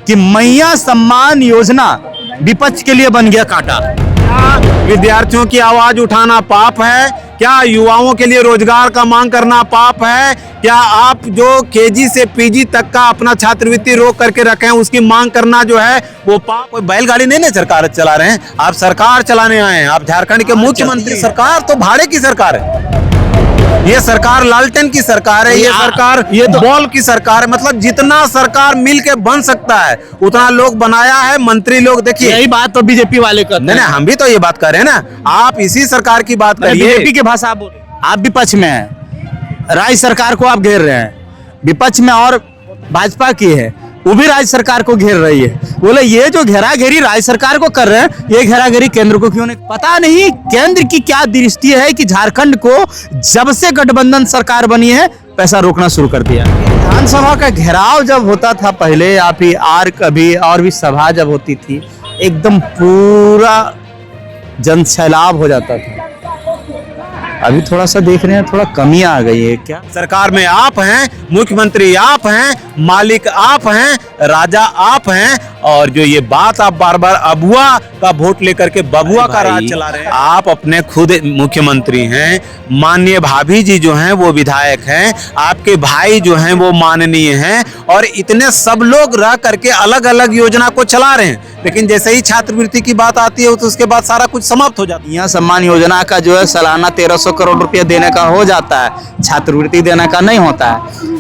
कि मैया सम्मान योजना विपक्ष के लिए बन गया कांटा। विद्यार्थियों की आवाज उठाना पाप है क्या? युवाओं के लिए रोजगार का मांग करना पाप है क्या? आप जो केजी से पीजी तक का अपना छात्रवृत्ति रोक करके रखे हैं उसकी मांग करना जो है वो पाप। कोई बैलगाड़ी नहीं ना सरकार चला रहे हैं, आप सरकार चलाने आए हैं। आप झारखंड के मुख्यमंत्री। सरकार तो भाड़े की सरकार है, ये सरकार लालटेन की सरकार है, ये सरकार ये तो बॉल की सरकार है। मतलब जितना सरकार मिल के बन सकता है उतना लोग बनाया है। मंत्री लोग देखिए, यही बात तो बीजेपी वाले करते हैं। हम भी तो ये बात कर रहे हैं ना, आप इसी सरकार की बात करिए। बीजेपी के भाषा बोल, आप विपक्ष में हैं, राज्य सरकार को आप घेर रहे हैं। विपक्ष में और भाजपा की है, वो भी राज्य सरकार को घेर रही है। बोले ये जो घेरा घेरी राज्य सरकार को कर रहे हैं, ये घेरा घेरी केंद्र को क्यों नहीं? पता नहीं केंद्र की क्या दृष्टि है कि झारखंड को जब से गठबंधन सरकार बनी है पैसा रोकना शुरू कर दिया। विधानसभा का घेराव जब होता था पहले, या फिर आर कभी और भी सभा जब होती थी, एकदम पूरा जन सैलाब हो जाता था। अभी थोड़ा सा देख रहे हैं, थोड़ा कमी आ गई है क्या? सरकार में आप हैं, मुख्यमंत्री आप हैं, मालिक आप हैं, राजा आप हैं, और जो ये बात आप बार बार अबुआ का वोट लेकर के बबुआ का राज चला रहे हैं। आप अपने खुद मुख्यमंत्री हैं, माननीय भाभी जी जो हैं वो विधायक हैं, आपके भाई जो हैं वो माननीय हैं, और इतने सब लोग रह करके अलग अलग योजना को चला रहे हैं। लेकिन जैसे ही छात्रवृत्ति की बात आती है तो उसके बाद सारा कुछ समाप्त हो जाता है। यहाँ सम्मान योजना का जो है सालाना 1300 करोड़ रुपया देने का हो जाता है, छात्रवृत्ति देने का नहीं होता है।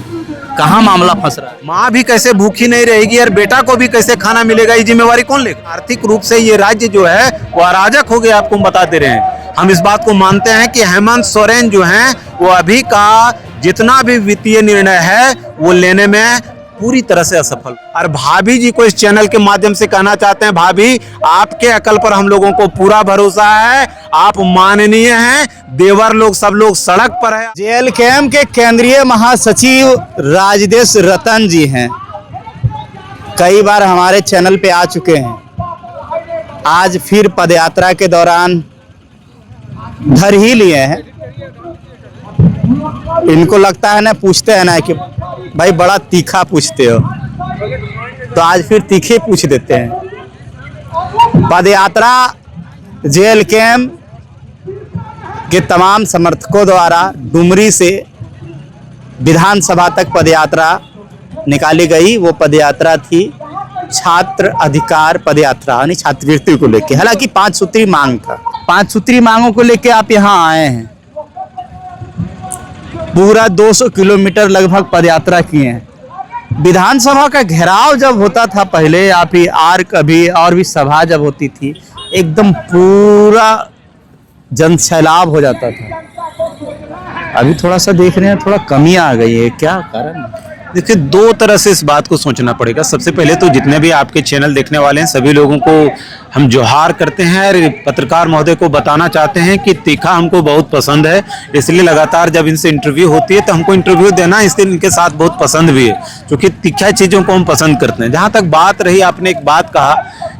कहाँ मामला फंस रहा है? माँ भी कैसे भूखी नहीं रहेगी और बेटा को भी कैसे खाना मिलेगा, ये जिम्मेवारी कौन लेगा? आर्थिक रूप से ये राज्य जो है वो अराजक हो गया, आपको हम बता दे रहे हैं। हम इस बात को मानते हैं कि हेमंत सोरेन जो हैं वो अभी का जितना भी वित्तीय निर्णय है वो लेने में पूरी तरह से असफल। और भाभी जी को इस चैनल के माध्यम से कहना चाहते हैं, भाभी आपके अकल पर हम लोगों को पूरा भरोसा है, आप माननीय हैं, देवर लोग सब लोग सड़क पर है। जेएलकेएम के केंद्रीय महासचिव राजदेश रतन जी हैं, कई बार हमारे चैनल पे आ चुके हैं। आज फिर पदयात्रा के दौरान धर ही लिए हैं। इनको लगता है ना, पूछते हैं ना कि भाई बड़ा तीखा पूछते हो, तो आज फिर तीखे पूछ देते हैं। पदयात्रा जेएलकेएम के तमाम समर्थकों द्वारा डुमरी से विधानसभा तक पदयात्रा निकाली गई। वो पदयात्रा थी छात्र अधिकार पदयात्रा, यानी छात्रवृत्ति को लेके। हालांकि 5 सूत्री मांग था, 5 सूत्री मांगों को लेके आप यहाँ आए हैं। पूरा 200 किलोमीटर लगभग पदयात्रा किए हैं। विधानसभा का घेराव जब होता था पहले, या फिर आर कभी और भी सभा जब होती थी, एकदम पूरा जन सैलाब हो जाता था। अभी थोड़ा सा देख रहे हैं, थोड़ा कमी आ गई है, क्या कारण? देखिए, दो तरह से इस बात को सोचना पड़ेगा। सबसे पहले तो जितने भी आपके चैनल देखने वाले हैं सभी लोगों को हम जोहार करते हैं और पत्रकार महोदय को बताना चाहते हैं कि तीखा हमको बहुत पसंद है, इसलिए लगातार जब इनसे इंटरव्यू होती है तो हमको इंटरव्यू देना इसलिए इनके साथ बहुत पसंद भी है, क्योंकि तीखा चीज़ों को हम पसंद करते हैं। जहाँ तक बात रही, आपने एक बात कहा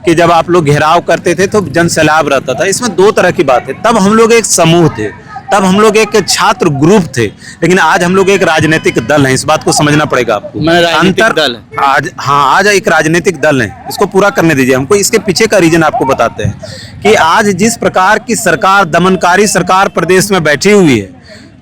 कि जब आप लोग घेराव करते थे तो जन सैलाब रहता था। इसमें 2 तरह की बात है। तब हम लोग एक समूह थे, तब हम लोग एक छात्र ग्रुप थे, लेकिन आज हम लोग एक राजनीतिक दल हैं। इस बात को समझना पड़ेगा आपको। राजनीतिक दल है आज, हाँ, आज एक राजनीतिक दल है। इसको पूरा करने दीजिए हमको। इसके पीछे का रीजन आपको बताते हैं कि आज जिस प्रकार की सरकार, दमनकारी सरकार प्रदेश में बैठी हुई है,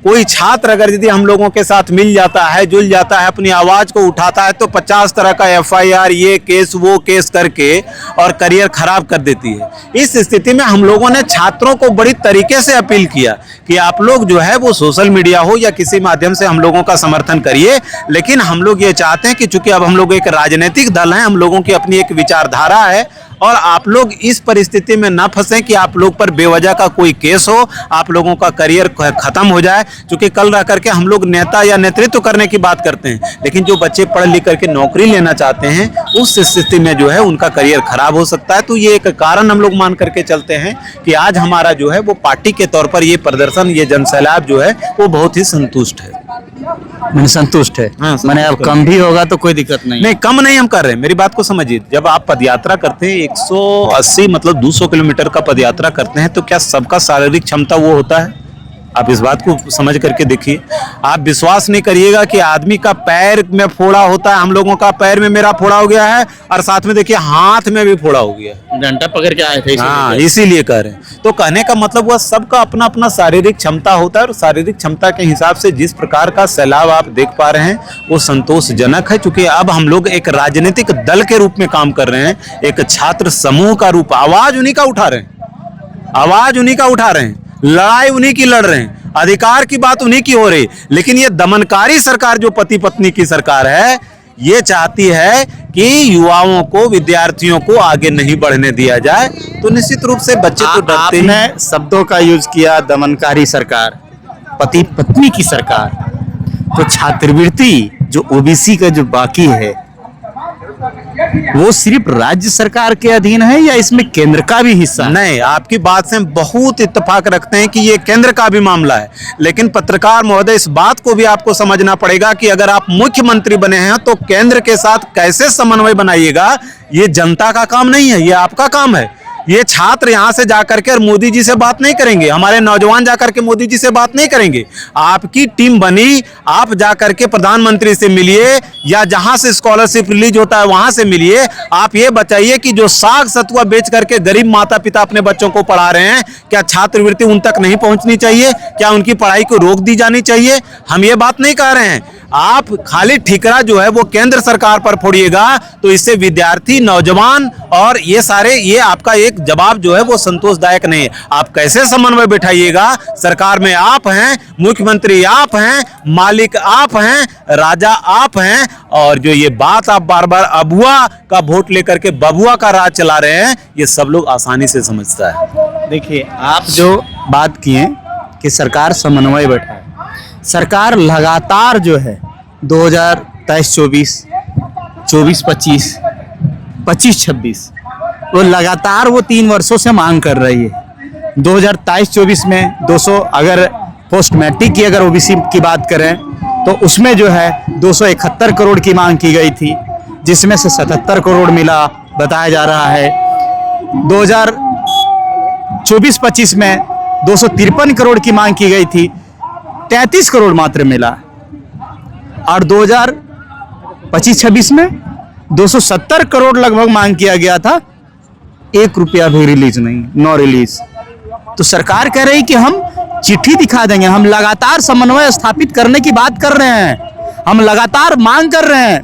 कोई छात्र अगर यदि हम लोगों के साथ मिल जाता है, जुल जाता है, अपनी आवाज को उठाता है, तो 50 तरह का FIR, ये केस वो केस करके और करियर खराब कर देती है। इस स्थिति में हम लोगों ने छात्रों को बड़ी तरीके से अपील किया कि आप लोग जो है वो सोशल मीडिया हो या किसी माध्यम से हम लोगों का समर्थन करिए, लेकिन हम लोग ये चाहते हैं कि चूंकि अब हम लोग एक राजनीतिक दल हैं, हम लोगों की अपनी एक विचारधारा है, और आप लोग इस परिस्थिति में ना फंसें कि आप लोग पर बेवजह का कोई केस हो, आप लोगों का करियर खत्म हो जाए। क्योंकि कल रह करके हम लोग नेता या नेतृत्व करने की बात करते हैं, लेकिन जो बच्चे पढ़ लिख करके नौकरी लेना चाहते हैं उस स्थिति में जो है उनका करियर खराब हो सकता है। तो ये एक कारण हम लोग मान करके चलते हैं कि आज हमारा जो है वो पार्टी के तौर पर ये प्रदर्शन, ये जनसैलाब जो है वो बहुत ही संतुष्ट है। मैंने संतुष्ट है। हाँ, मैंने अब कम भी होगा तो कोई दिक्कत नहीं। नहीं, कम नहीं हम कर रहे हैं, मेरी बात को समझिए। जब आप पदयात्रा करते हैं 180 मतलब 200 किलोमीटर का पदयात्रा करते हैं, तो क्या सबका शारीरिक क्षमता वो होता है? आप इस बात को समझ करके देखिए। आप विश्वास नहीं करिएगा कि आदमी का पैर में फोड़ा होता है, हम लोगों का पैर में मेरा फोड़ा हो गया है और साथ में देखिए हाथ में भी फोड़ा हो गया है। डंडा पकड़ के आए थे हाँ, इसीलिए कह रहे हैं। तो कहने का मतलब वह सबका अपना अपना शारीरिक क्षमता होता है और शारीरिक क्षमता के हिसाब से जिस प्रकार का सैलाब आप देख पा रहे हैं वो संतोषजनक है। क्योंकि अब हम लोग एक राजनीतिक दल के रूप में काम कर रहे हैं, एक छात्र समूह का रूप, आवाज उन्हीं का उठा रहे हैं, आवाज उन्हीं का उठा रहे हैं, लड़ाई उन्हीं की लड़ रहे हैं, अधिकार की बात उन्हीं की हो रही। लेकिन ये दमनकारी सरकार जो पति पत्नी की सरकार है, ये चाहती है कि युवाओं को, विद्यार्थियों को आगे नहीं बढ़ने दिया जाए। तो निश्चित रूप से बच्चे तो डरते ही। आपने शब्दों का यूज किया, दमनकारी सरकार, पति पत्नी की सरकार। तो छात्रवृत्ति जो ओबीसी का जो बाकी है वो सिर्फ राज्य सरकार के अधीन है या इसमें केंद्र का भी हिस्सा है? नहीं, आपकी बात से हम बहुत इत्तेफाक रखते हैं कि ये केंद्र का भी मामला है। लेकिन पत्रकार महोदय, इस बात को भी आपको समझना पड़ेगा कि अगर आप मुख्यमंत्री बने हैं तो केंद्र के साथ कैसे समन्वय बनाइएगा, ये जनता का काम नहीं है, ये आपका काम है। ये छात्र यहाँ से जाकर के मोदी जी से बात नहीं करेंगे, हमारे नौजवान जाकर के मोदी जी से बात नहीं करेंगे। आपकी टीम बनी, आप जाकर के प्रधानमंत्री से मिलिए या जहां से स्कॉलरशिप रिलीज होता है वहां से मिलिए। आप ये बताइए कि जो साग सतुआ बेच करके गरीब माता पिता अपने बच्चों को पढ़ा रहे हैं, क्या छात्रवृत्ति उन तक नहीं पहुंचनी चाहिए? क्या उनकी पढ़ाई को रोक दी जानी चाहिए? हम ये बात नहीं कह रहे हैं। आप खाली ठिकरा जो है वो केंद्र सरकार पर फोड़िएगा तो इससे विद्यार्थी, नौजवान और ये सारे, ये आपका एक जवाब जो है वो संतोषदायक नहीं है। आप कैसे समन्वय बैठाइएगा? सरकार में आप हैं, मुख्यमंत्री आप हैं, मालिक आप हैं, राजा आप हैं, और जो ये बात आप बार बार अबुआ का वोट लेकर के बबुआ का राज चला रहे हैं, ये सब लोग आसानी से समझता है। देखिए, आप जो बात किए कि सरकार समन्वय बैठा है, सरकार लगातार जो है 2023-24, 24-25, 25-26 वो लगातार वो 3 वर्षों से मांग कर रही है। 2023-24 में 200, अगर पोस्ट मैट्रिक की अगर ओबीसी की बात करें तो उसमें जो है 271 करोड़ की मांग की गई थी, जिसमें से 77 करोड़ मिला बताया जा रहा है। 2024-25 में 253 करोड़ की मांग की गई थी, 33 करोड़ मात्र मिला। और 2025-26 में 270 करोड़ लगभग मांग किया गया था, 1 रुपया भी रिलीज नहीं, नो रिलीज। तो सरकार कह रही कि हम चिट्ठी दिखा देंगे, हम लगातार समन्वय स्थापित करने की बात कर रहे हैं, हम लगातार मांग कर रहे हैं।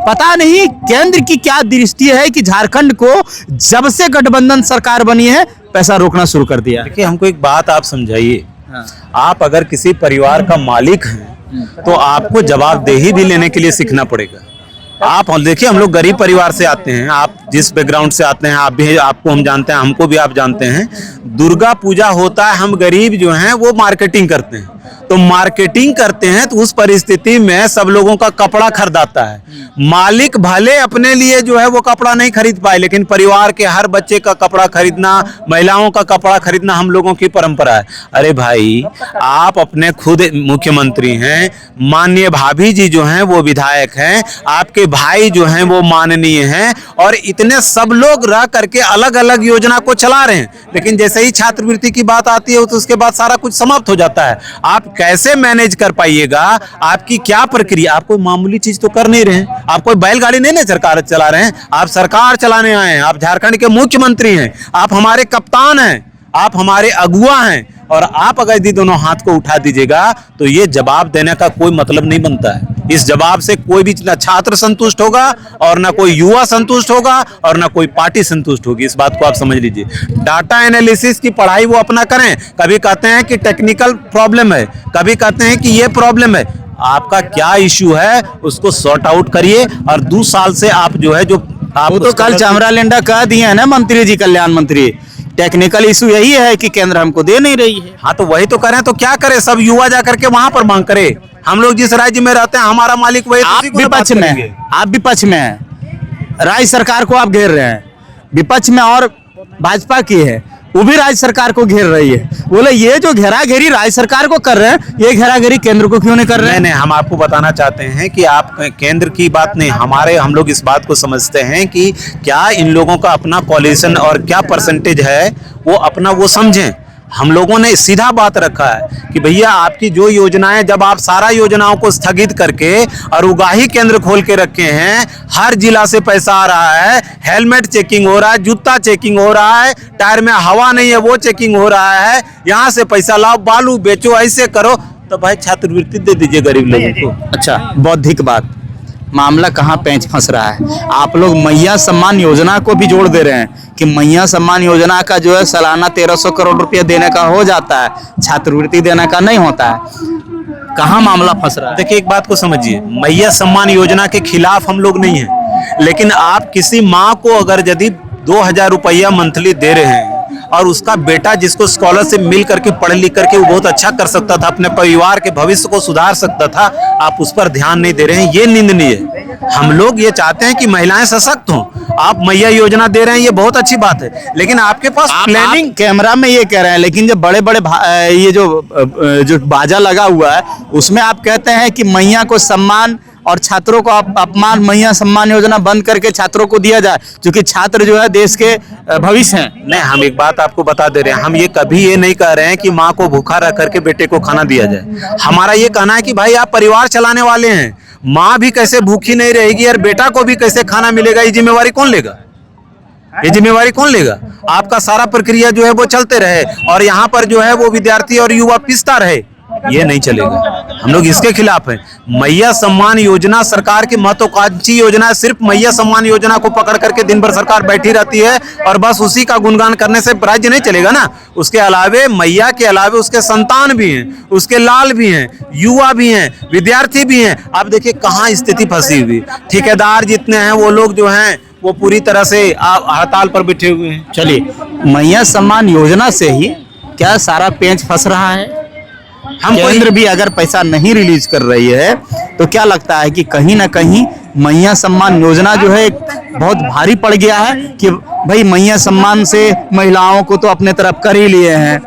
पता नहीं केंद्र की क्या दृष्टि है कि झारखंड को जब से गठबंधन सरकार बनी है पैसा रोकना शुरू कर दिया। देखिए, हमको एक बात आप समझाइए। आप अगर किसी परिवार का मालिक हैं तो आपको जवाबदेही भी लेने के लिए सीखना पड़ेगा। आप देखिए, हम लोग गरीब परिवार से आते हैं, आप जिस बैकग्राउंड से आते हैं, आप भी, आपको हम जानते हैं, हमको भी आप जानते हैं। दुर्गा पूजा होता है, हम गरीब जो हैं वो मार्केटिंग करते हैं। तो मार्केटिंग करते हैं तो उस परिस्थिति में सब लोगों का कपड़ा खरीदाता है। मालिक भले अपने लिए जो है वो कपड़ा नहीं खरीद पाए, लेकिन परिवार के हर बच्चे का कपड़ा खरीदना, महिलाओं का कपड़ा खरीदना हम लोगों की परंपरा है। अरे भाई, आप अपने खुद मुख्यमंत्री हैं, माननीय भाभी जी जो हैं वो विधायक हैं, आपके भाई जो हैं वो माननीय हैं, और इतने सब लोग रह करके अलग अलग योजना को चला रहे हैं। लेकिन जैसे ही छात्रवृत्ति की बात आती है तो उसके बाद सारा कुछ समाप्त हो जाता है। आप कैसे मैनेज कर पाइएगा? आपकी क्या प्रक्रिया? आप कोई मामूली चीज तो कर नहीं रहे हैं, आप कोई बैलगाड़ी नहीं ना सरकार चला रहे हैं, आप सरकार चलाने आए हैं, आप झारखंड के मुख्यमंत्री हैं, आप हमारे कप्तान हैं, आप हमारे अगुआ हैं, और आप अगर यदि दोनों हाथ को उठा दीजिएगा तो ये जवाब देने का कोई मतलब नहीं बनता है। इस जवाब से कोई भी ना छात्र संतुष्ट होगा और ना कोई युवा संतुष्ट होगा और ना कोई पार्टी संतुष्ट होगी। इस बात को आप समझ लीजिए। डाटा एनालिसिस की पढ़ाई वो अपना करें, कभी कहते हैं कि टेक्निकल प्रॉब्लम है, कभी कहते हैं कि ये प्रॉब्लम है। आपका क्या इश्यू है उसको सॉर्ट आउट करिए, और 2 साल से आप जो है जो आप वो तो कल चामरा लेंडा कह दिए हैं ना मंत्री जी, कल्याण मंत्री, टेक्निकल इशू यही है कि केंद्र हमको दे नहीं रही है। हाँ, तो वही तो करें, तो क्या करें? सब युवा जाकर के वहां पर मांग करे। हम लोग जिस राज्य में रहते हैं, हमारा मालिक वही। आप विपक्ष में हैं, आप विपक्ष में हैं, राज्य सरकार को आप घेर रहे हैं। विपक्ष में और भाजपा की है, वो भी राज्य सरकार को घेर रही है। बोले ये जो घेरा घेरी राज्य सरकार को कर रहे हैं, ये घेरा घेरी केंद्र को क्यों नहीं कर रहे हैं? नहीं, हम आपको बताना चाहते हैं कि आप केंद्र की बात नहीं, हम लोग इस बात को समझते हैं कि क्या इन लोगों का अपना पॉलिशन और क्या परसेंटेज है वो अपना वो समझें। हम लोगों ने सीधा बात रखा है कि भैया आपकी जो योजनाएं, जब आप सारा योजनाओं को स्थगित करके और उगाही केंद्र खोल के रखे हैं, हर जिला से पैसा आ रहा है, हेलमेट चेकिंग हो रहा है, जूता चेकिंग हो रहा है, टायर में हवा नहीं है वो चेकिंग हो रहा है, यहाँ से पैसा लाओ, बालू बेचो, ऐसे करो, तो भाई छात्रवृत्ति दे दीजिए गरीब लोगों को। अच्छा, बौद्धिक बात, मामला कहाँ पेंच फंस रहा है? आप लोग मैया सम्मान योजना को भी जोड़ दे रहे हैं कि मैया सम्मान योजना का जो है सालाना 1300 करोड़ रुपया देने का हो जाता है, छात्रवृत्ति देने का नहीं होता है। कहाँ मामला फंस रहा है? देखिए एक बात को समझिए, मैया सम्मान योजना के खिलाफ हम लोग नहीं हैं, लेकिन आप किसी माँ को अगर यदि 2000 रुपया मंथली दे रहे हैं और उसका बेटा जिसको स्कॉलरशिप मिल करके पढ़ लिख करके वो बहुत अच्छा कर सकता था, अपने परिवार के भविष्य को सुधार सकता था, आप उस पर ध्यान नहीं दे रहे हैं, ये निंदनीय है। हम लोग ये चाहते हैं कि महिलाएं सशक्त हों। आप मैया योजना दे रहे हैं, ये बहुत अच्छी बात है, लेकिन आपके पास प्लानिंग, कैमरा में ये कह रहे हैं, लेकिन जब बड़े बड़े ये जो बाजा लगा हुआ है उसमें आप कहते हैं कि मैया को सम्मान और छात्रों को अपमान, मैया सम्मान योजना बंद करके छात्रों को दिया जाए, क्योंकि छात्र जो है देश के भविष्य हैं। नहीं, हम एक बात आपको बता दे रहे हैं, हम ये कभी ये नहीं कह रहे हैं कि माँ को भूखा रख करके बेटे को खाना दिया जाए। हमारा ये कहना है कि भाई आप परिवार चलाने वाले हैं, माँ भी कैसे भूखी नहीं रहेगी और बेटा को भी कैसे खाना मिलेगा, ये जिम्मेवारी कौन लेगा? ये जिम्मेवारी कौन लेगा? आपका सारा प्रक्रिया जो है वो चलते रहे और यहाँ पर जो है वो विद्यार्थी और युवा पिसता रहे, ये नहीं चलेगा। हम लोग इसके खिलाफ हैं। मैया सम्मान योजना सरकार की महत्वाकांक्षी योजना है। सिर्फ मैया सम्मान योजना को पकड़ करके दिन भर सरकार बैठी रहती है और बस उसी का गुणगान करने से राज्य नहीं चलेगा ना। उसके अलावे मैया के अलावे उसके संतान भी हैं, उसके लाल भी हैं, युवा भी हैं, विद्यार्थी भी हैं। आप देखिए कहाँ स्थिति फंसी हुई। ठेकेदार जितने हैं वो लोग जो हैं वो पूरी तरह से हड़ताल पर बैठे हुए हैं। चलिए, मैया सम्मान योजना से ही क्या सारा पेंच फंस रहा है? हम केंद्र भी अगर पैसा नहीं रिलीज कर रही है तो क्या लगता है कि कहीं ना कहीं मैया सम्मान योजना जो है बहुत भारी पड़ गया है कि भाई मैया सम्मान से महिलाओं को तो अपने तरफ कर ही लिए हैं,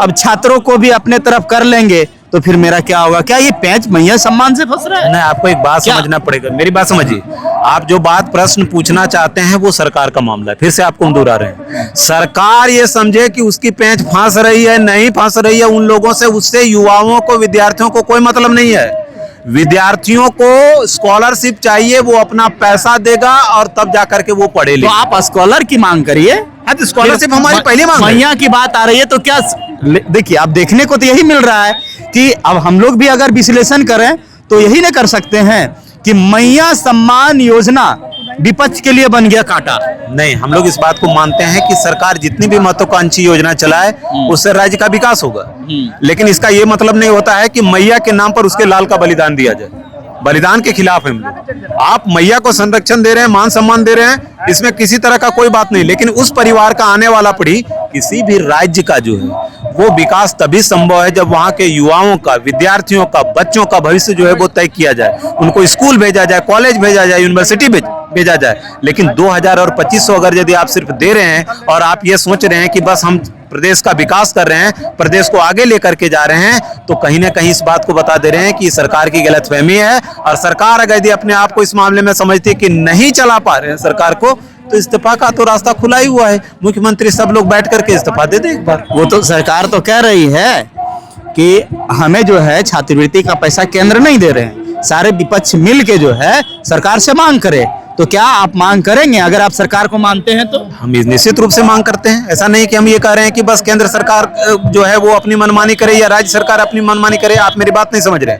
अब छात्रों को भी अपने तरफ कर लेंगे तो फिर मेरा क्या होगा? क्या ये पेंच मैया सम्मान से फंस रहा है? नहीं, आपको एक बात समझना पड़ेगा, मेरी बात समझिए। आप जो बात प्रश्न पूछना चाहते हैं वो सरकार का मामला है, फिर से आपको हम दोहरा रहे हैं। सरकार ये समझे कि उसकी पेंच फंस रही है, नहीं फंस रही है, उन लोगों से, उससे युवाओं को, विद्यार्थियों को कोई मतलब नहीं है। विद्यार्थियों को स्कॉलरशिप चाहिए, वो अपना पैसा देगा और तब जाकर के वो पढ़े। तो आप स्कॉलर की मांग करिए। स्कॉलरशिप हमारी पहली मांग है। मैया की बात आ रही है तो क्या देखिए, अब देखने को तो यही मिल रहा है कि अब हम लोग भी अगर विश्लेषण करें तो यही ना कर सकते हैं कि मैया सम्मान योजना विपक्ष के लिए बन गया कांटा। नहीं, हम लोग इस बात को मानते हैं कि सरकार जितनी भी महत्वाकांक्षी योजना चलाए उससे राज्य का विकास होगा, लेकिन इसका ये मतलब नहीं होता है कि मैया के नाम पर उसके लाल का बलिदान दिया जाए। बलिदान के खिलाफ है हम लोग। आप मैया को संरक्षण दे रहे हैं, मान सम्मान दे रहे हैं, इसमें किसी तरह का कोई बात नहीं, लेकिन उस परिवार का आने वाला पीढ़ी, किसी भी राज्य का जो है वो विकास तभी संभव है जब वहाँ के युवाओं का, विद्यार्थियों का, बच्चों का भविष्य जो है वो तय किया जाए, उनको स्कूल भेजा जाए, कॉलेज भेजा जाए, यूनिवर्सिटी भेजा जाए। लेकिन 2000 और 2500 अगर यदि आप सिर्फ दे रहे हैं और आप ये सोच रहे हैं कि बस हम प्रदेश का विकास कर रहे हैं, प्रदेश को आगे लेकर के जा रहे हैं, तो कहीं ना कहीं इस बात को बता दे रहे हैं कि सरकार की गलतफहमी है। और सरकार अगर यदि अपने आप को इस मामले में समझती है कि नहीं चला पा रहे हैं सरकार को, तो इस्तीफा का तो रास्ता खुला ही हुआ है। मुख्यमंत्री सब लोग बैठ करके इस्तीफा दे दे एक बार। वो तो सरकार तो कह रही है कि हमें जो है छात्रवृत्ति का पैसा केंद्र नहीं दे रहे हैं, सारे विपक्ष मिल के जो है सरकार से मांग करे। तो क्या आप मांग करेंगे? अगर आप सरकार को मानते हैं तो हम निश्चित रूप से मांग करते हैं। ऐसा नहीं कि हम ये कह रहे हैं कि बस केंद्र सरकार जो है वो अपनी मनमानी करे या राज्य सरकार अपनी मनमानी करे। आप मेरी बात नहीं समझ रहे।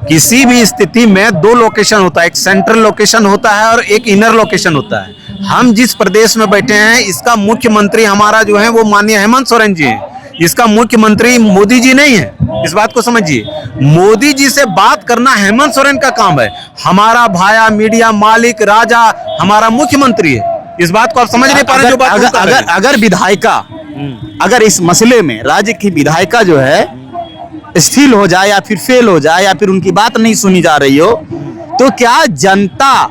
किसी भी स्थिति में दो लोकेशन होता है, एक सेंट्रल लोकेशन होता है और एक इनर लोकेशन होता है। हम जिस प्रदेश में बैठे हैं इसका मुख्यमंत्री हमारा जो है वो माननीय हेमंत सोरेन जी हैं। इसका मुख्यमंत्री मोदी जी नहीं है, इस बात को समझिए। मोदी जी से बात करना हेमंत सोरेन का काम है। हमारा भाया, मीडिया मालिक, राजा हमारा मुख्यमंत्री है। इस बात को आप समझ नहीं पा रहे। जो बात अगर विधायिका, अगर इस मसले में राज्य की विधायिका जो है स्थिर हो जाए या फिर फेल हो जाए या फिर उनकी बात नहीं सुनी जा रही हो, तो क्या जनता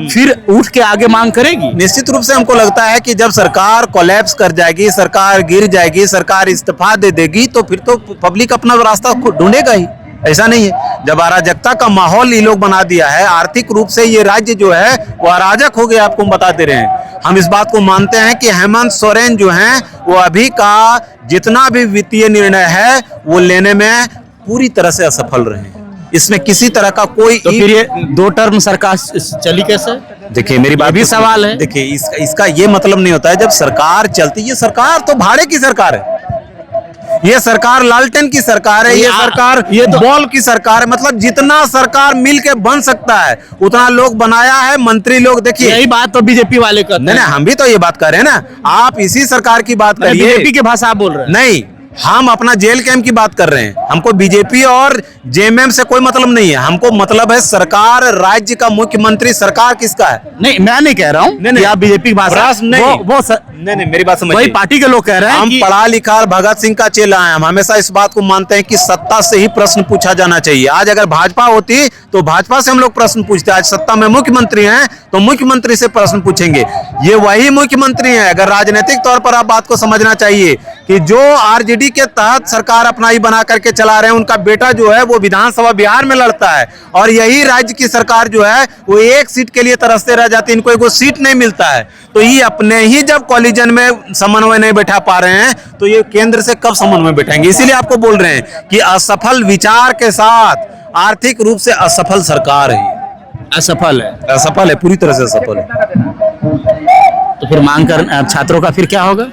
फिर उठ के आगे मांग करेगी? निश्चित रूप से हमको लगता है कि जब सरकार कोलैप्स कर जाएगी, सरकार गिर जाएगी, सरकार इस्तीफा दे देगी, तो फिर तो पब्लिक अपना रास्ता ढूंढेगा ही। ऐसा नहीं है। जब अराजकता का माहौल ये लोग बना दिया है, आर्थिक रूप से ये राज्य जो है वो अराजक हो गया, आपको हम बता दे रहे हैं। हम इस बात को मानते हैं कि हेमंत सोरेन जो हैं वो अभी का जितना भी वित्तीय निर्णय है वो लेने में पूरी तरह से असफल रहे हैं। इसमें किसी तरह का कोई तो फिर ये 2 टर्म सरकार चली कैसे? देखिए मेरी बात भी सवाल है। देखिए इसका ये मतलब नहीं होता है जब सरकार चलती, ये सरकार तो भाड़े की सरकार है, ये सरकार लालटेन की सरकार है, ये सरकार ये तो बॉल की सरकार है। मतलब जितना सरकार मिल के बन सकता है उतना लोग बनाया है, मंत्री लोग। देखिए यही बात तो बीजेपी वाले करते हैं। नहीं, हम भी तो ये बात कर रहे हैं ना, आप इसी सरकार की बात करिए। बीजेपी की भाषा आप बोल रहे हैं? नहीं, हम अपना जेल कैंप की बात कर रहे हैं। हमको बीजेपी और जेएमएम से कोई मतलब नहीं है, हमको मतलब है सरकार, राज्य का मुख्यमंत्री सरकार किसका है। नहीं, मैं नहीं कह रहा हूँ कि आप बीजेपी की भाषा नहीं, मेरी बात समझिए। वही पार्टी के लोग कह रहे हैं हम कि पढ़ा लिखा भगत सिंह का चेला है। हम हमेशा इस बात को मानते हैं कि सत्ता से ही प्रश्न पूछा जाना चाहिए। आज अगर भाजपा होती तो भाजपा से हम लोग प्रश्न पूछते, आज सत्ता में मुख्यमंत्री हैं तो मुख्यमंत्री से प्रश्न पूछेंगे। ये वही मुख्यमंत्री हैं। अगर राजनीतिक तौर पर आप बात को समझना चाहिए कि जो आरजेडी के तहत सरकार अपना ही बना करके चला रहे हैं, उनका बेटा जो है वो विधानसभा बिहार में लड़ता है, और यही राज्य की सरकार जो है वो एक सीट के लिए तरसते रह जाती है, इनको एक सीट नहीं मिलता है। तो ये अपने ही जब कॉलिजन में समन्वय नहीं बैठा पा रहे हैं तो ये केंद्र से कब समन्वय बैठाएंगे। इसीलिए आपको बोल रहे हैं कि असफल विचार के साथ आर्थिक रूप से असफल सरकार है। असफल है, पूरी तरह से असफल है। तो फिर मांग कर छात्रों का फिर क्या होगा?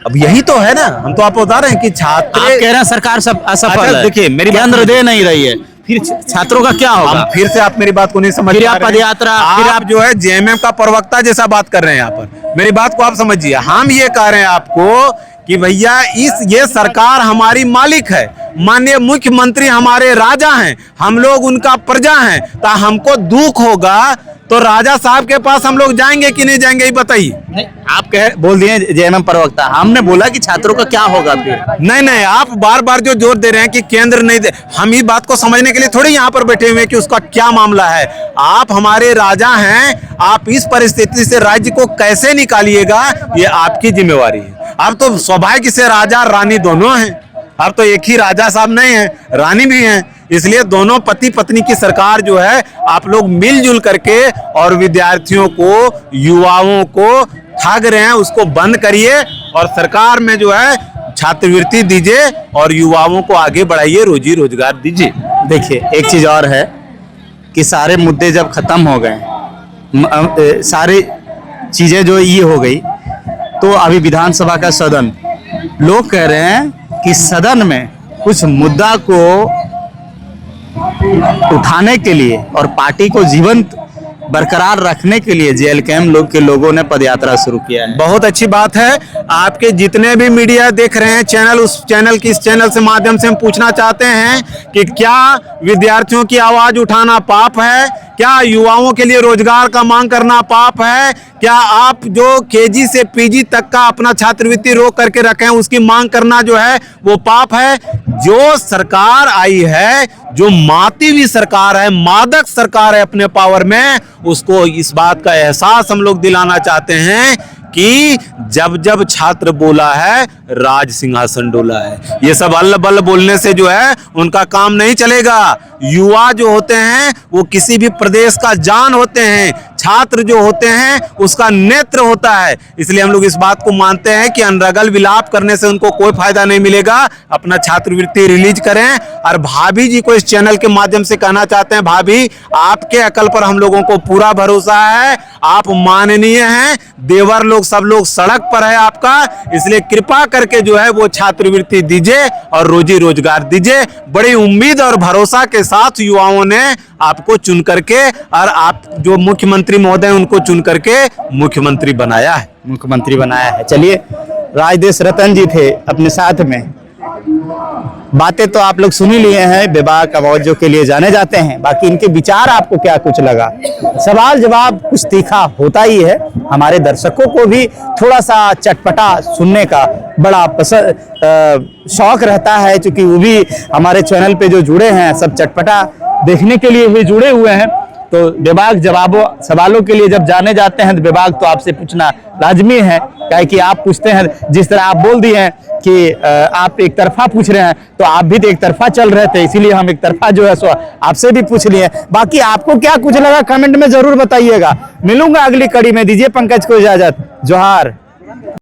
अब यही तो है ना, हम तो आपको बता रहे हैं कि छात्र आप कह रहे हैं सरकार सब असफल है। देखिए मेरी केंद्र दे नहीं रही है, फिर छात्रों का क्या होगा? हम फिर से आप मेरी बात को नहीं समझ फिर पा आप रहे हैं। पदयात्रा, फिर आप जो है जेएमएम का प्रवक्ता जैसा बात कर रहे हैं यहाँ पर। मेरी बात को आप समझिए। हम ये कह रहे हैं आपको कि भैया ये सरकार हमारी मालिक है, माननीय मुख्यमंत्री हमारे राजा हैं, हम लोग उनका प्रजा हैं। तो हमको दुख होगा तो राजा साहब के पास हम लोग जाएंगे कि नहीं जाएंगे, ये बताइए। नहीं, आप बोल दिए जेएमएम प्रवक्ता, हमने बोला कि छात्रों का क्या होगा फिर? नहीं, आप बार बार जो जोर दे रहे हैं कि केंद्र नहीं दे, हम ये बात को समझने के लिए थोड़ी यहाँ पर बैठे हुए हैं कि उसका क्या मामला है। आप हमारे राजा हैं, आप इस परिस्थिति से राज्य को कैसे निकालिएगा ये आपकी जिम्मेवारी है। अब तो सौभाग्य से राजा रानी दोनों हैं, अब तो एक ही राजा साहब नहीं है, रानी भी हैं। इसलिए दोनों पति पत्नी की सरकार जो है आप लोग मिलजुल करके और विद्यार्थियों को, युवाओं को ठग रहे हैं, उसको बंद करिए और सरकार में जो है छात्रवृत्ति दीजिए और युवाओं को आगे बढ़ाइए, रोजी रोजगार दीजिए। देखिए एक चीज और है कि सारे मुद्दे जब खत्म हो गए, सारी चीजें जो ये हो गई, तो अभी विधानसभा का सदन, लोग कह रहे हैं कि सदन में कुछ मुद्दा को उठाने के लिए और पार्टी को जीवंत बरकरार रखने के लिए जेल कैंप के लोगों ने पदयात्रा शुरू किया है। बहुत अच्छी बात है। आपके जितने भी मीडिया देख रहे हैं चैनल, उस चैनल की, इस चैनल से माध्यम से हम पूछना चाहते हैं कि क्या विद्यार्थियों की आवाज उठाना पाप है? क्या युवाओं के लिए रोजगार का मांग करना पाप है? क्या आप जो केजी से पीजी तक का अपना छात्रवृत्ति रोक करके रखे हैं उसकी मांग करना जो है वो पाप है? जो सरकार आई है, जो माती हुई सरकार है, मादक सरकार है अपने पावर में, उसको इस बात का एहसास हम लोग दिलाना चाहते हैं कि जब जब छात्र बोला है राज सिंहासन डोला है। ये सब अल्ल बल्ल बोलने से जो है उनका काम नहीं चलेगा। युवा जो होते हैं वो किसी भी प्रदेश का जान होते हैं, छात्र जो होते हैं उसका नेत्र होता है। इसलिए हम लोग इस बात को मानते हैं कि अनरगल विलाप करने से उनको कोई फायदा नहीं मिलेगा। अपना छात्रवृत्ति रिलीज करें। और भाभी जी को इस चैनल के माध्यम से कहना चाहते हैं, भाभी आपके अकल पर हम लोगों को पूरा भरोसा है, आप माननीय हैं, देवर लोग सब लोग सड़क पर है आपका, इसलिए कृपा करके जो है वो छात्रवृत्ति दीजिए और रोजी रोजगार दीजिए। बड़ी उम्मीद और भरोसा के साथ युवाओं ने आपको चुन करके और आप जो मुख्यमंत्री महोदय उनको चुन करके मुख्यमंत्री बनाया है। चलिए, राजदेश रतन जी थे अपने साथ में। बातें तो आप लोग सुन ही लिए हैं, बेबाक आवाजों के लिए जाने जाते हैं। बाकी इनके विचार आपको क्या कुछ लगा? सवाल जवाब कुछ तीखा होता ही है। हमारे दर्शकों को भी थोड़ा सा चटपटा सुनने का बड़ा शौक रहता है, क्योंकि वो भी हमारे चैनल पे जो जुड़े हैं सब चटपटा देखने के लिए ही जुड़े हुए हैं। तो बेबाक जवाबों सवालों के लिए जब जाने जाते हैं तो बेबाक तो आपसे पूछना लाजमी है, क्या कि आप पूछते हैं। जिस तरह आप बोल दिए हैं कि आप एक तरफा पूछ रहे हैं, तो आप भी तो एक तरफा चल रहे थे, इसीलिए हम एक तरफा जो है सो आपसे भी पूछ लिए। बाकी आपको क्या कुछ लगा कमेंट में जरूर बताइएगा। मिलूंगा अगली कड़ी में, दीजिए पंकज को इजाजत। जोहार।